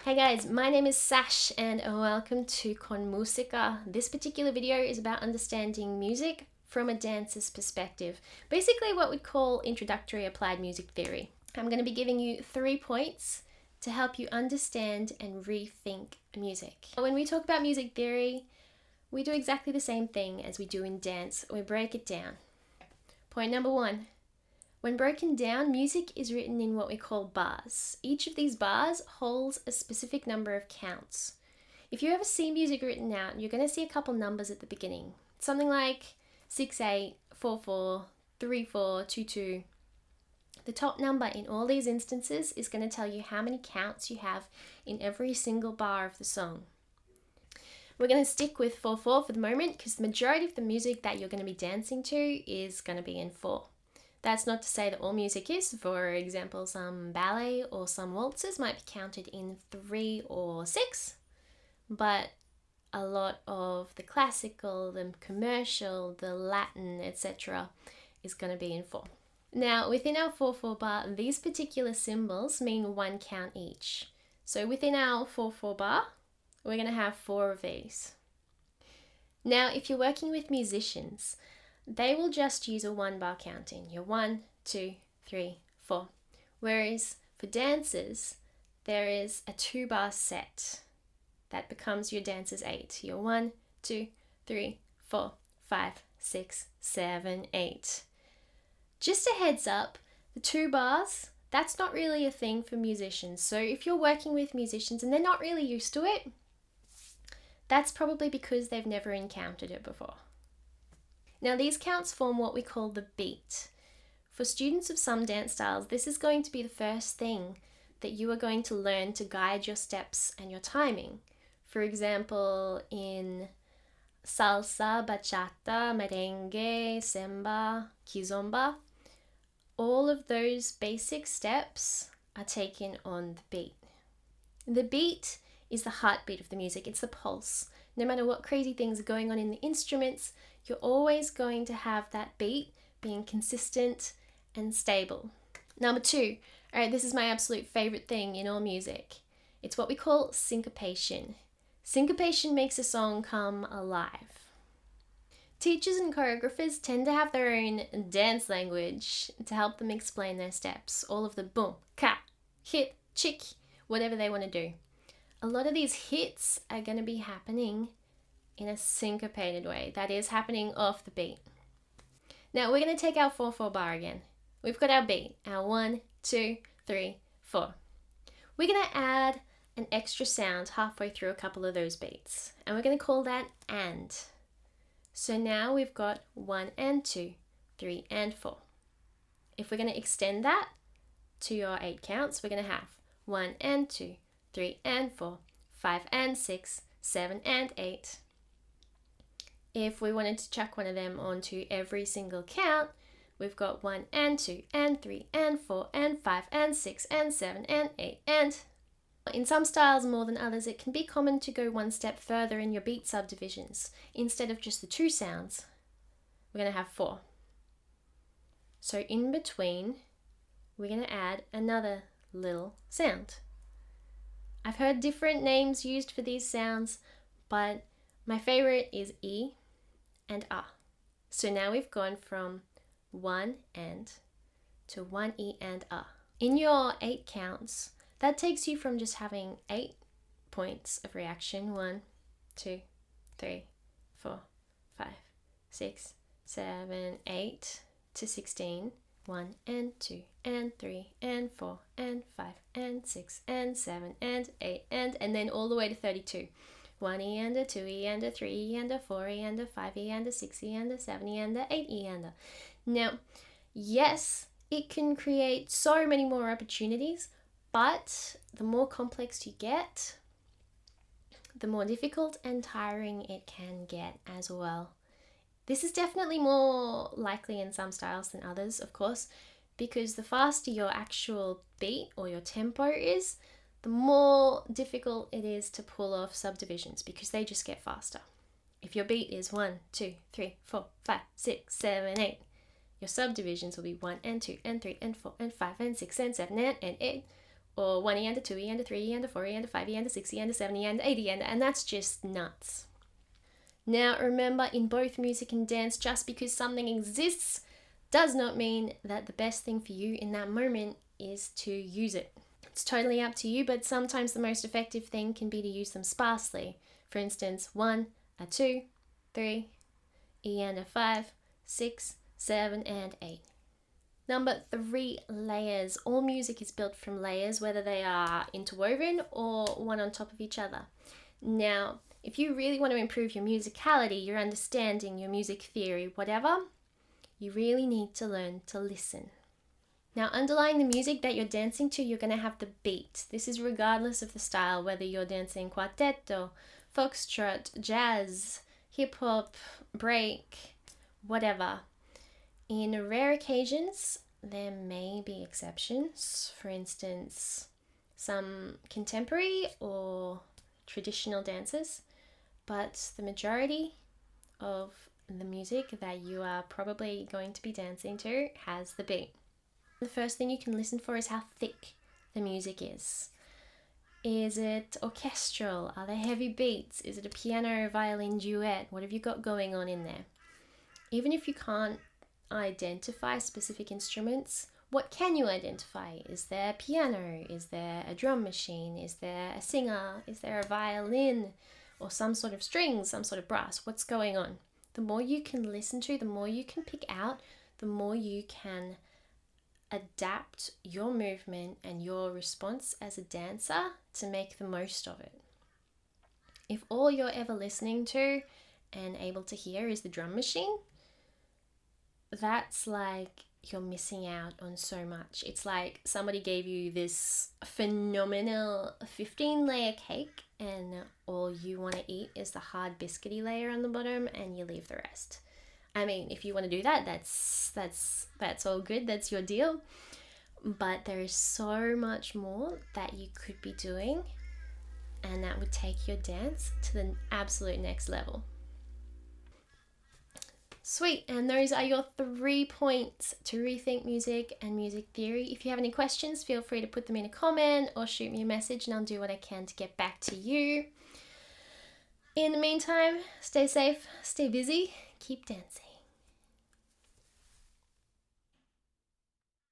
Hey guys, my name is Sash and welcome to Con Musica. This particular video is about understanding music from a dancer's perspective. Basically what we'd call introductory applied music theory. I'm going to be giving you 3 points to help you understand and rethink music. When we talk about music theory, we do exactly the same thing as we do in dance. We break it down. Point number 1. When broken down, music is written in what we call bars. Each of these bars holds a specific number of counts. If you ever see music written out, you're going to see a couple numbers at the beginning. Something like 6/8, 4/4, 3/4, 2/2. The top number in all these instances is going to tell you how many counts you have in every single bar of the song. We're going to stick with 4/4 for the moment because the majority of the music that you're going to be dancing to is going to be in 4. That's not to say that all music is. For example, some ballet or some waltzes might be counted in 3 or 6, but a lot of the classical, the commercial, the Latin, etc. is going to be in 4. Now, within our 4/4 bar, these particular symbols mean 1 count each. So within our 4/4 bar, we're going to have 4 of these. Now, if you're working with musicians, they will just use a 1 bar counting. You're 1, 2, 3, 4. Whereas for dancers, there is a 2 bar set that becomes your dancer's 8. You're 1, 2, 3, 4, 5, 6, 7, 8. Just a heads up, the 2 bars, that's not really a thing for musicians. So if you're working with musicians and they're not really used to it, that's probably because they've never encountered it before. Now these counts form what we call the beat. For students of some dance styles, this is going to be the first thing that you are going to learn to guide your steps and your timing. For example, in salsa, bachata, merengue, samba, kizomba, all of those basic steps are taken on the beat. The beat is the heartbeat of the music, it's the pulse. No matter what crazy things are going on in the instruments, you're always going to have that beat being consistent and stable. Number 2, this is my absolute favorite thing in all music. It's what we call syncopation. Syncopation makes a song come alive. Teachers and choreographers tend to have their own dance language to help them explain their steps. All of the boom, ka, hit, chick, whatever they want to do. A lot of these hits are going to be happening in a syncopated way, that is happening off the beat. Now we're going to take our 4/4 bar again. We've got our beat, our 1, 2, 3, 4. We're going to add an extra sound halfway through a couple of those beats, and we're going to call that and. So now we've got 1 and 2, 3 and 4. If we're going to extend that to your 8 counts, we're going to have 1 and 2, 3 and 4, 5 and 6, 7 and 8. If we wanted to chuck one of them onto every single count, we've got 1 and 2 and 3 and 4 and 5 and 6 and 7 and 8 and. In some styles more than others, it can be common to go one step further in your beat subdivisions. Instead of just the 2 sounds, we're going to have 4. So in between, we're going to add another little sound. I've heard different names used for these sounds, but my favorite is E and ah. So now we've gone from 1 and to 1 E and ah. In your 8 counts, that takes you from just having 8 points of reaction, 1, 2, 3, 4, 5, 6, 7, 8, to 16, 1 and 2 and 3 and 4 and 5 and 6 and 7 and 8 and then all the way to 32. 1 E and a 2 E and a 3 E and a 4 E and a 5 E and a 6 E and a 7 E and a 8 E and a. Now, yes, it can create so many more opportunities, but the more complex you get, the more difficult and tiring it can get as well. This is definitely more likely in some styles than others, of course, because the faster your actual beat or your tempo is, the more difficult it is to pull off subdivisions because they just get faster. If your beat is 1, 2, 3, 4, 5, 6, 7, 8, your subdivisions will be 1 and 2 and 3 and 4 and 5 and 6 and 7 and 8. or 1 and a 2 and a 3 and a 4 and a 5 and a 6 and a 7 and 80 and that's just nuts. Now remember, in both music and dance, just because something exists does not mean that the best thing for you in that moment is to use it. It's totally up to you, but sometimes the most effective thing can be to use them sparsely. For instance, 1, a 2, 3, E and a 5, 6, 7 and 8. Number 3, layers. All music is built from layers, whether they are interwoven or one on top of each other. Now, if you really want to improve your musicality, your understanding, your music theory, whatever, you really need to learn to listen. Now, underlying the music that you're dancing to, you're going to have the beat. This is regardless of the style, whether you're dancing quartetto, foxtrot, jazz, hip-hop, break, whatever. In rare occasions, there may be exceptions. For instance, some contemporary or traditional dances, but the majority of the music that you are probably going to be dancing to has the beat. The first thing you can listen for is how thick the music is. Is it orchestral? Are there heavy beats? Is it a piano violin duet? What have you got going on in there? Even if you can't identify specific instruments, what can you identify? Is there a piano? Is there a drum machine? Is there a singer? Is there a violin or some sort of strings, some sort of brass? What's going on? The more you can listen to, the more you can pick out, the more you can adapt your movement and your response as a dancer to make the most of it. If all you're ever listening to and able to hear is the drum machine, that's like you're missing out on so much. It's like somebody gave you this phenomenal 15-layer cake and all you want to eat is the hard biscuity layer on the bottom and you leave the rest. I mean, if you want to do that, that's all good. That's your deal. But there is so much more that you could be doing, and that would take your dance to the absolute next level. Sweet, and those are your 3 points to rethink music and music theory. If you have any questions, feel free to put them in a comment or shoot me a message and I'll do what I can to get back to you. In the meantime, stay safe, stay busy, keep dancing.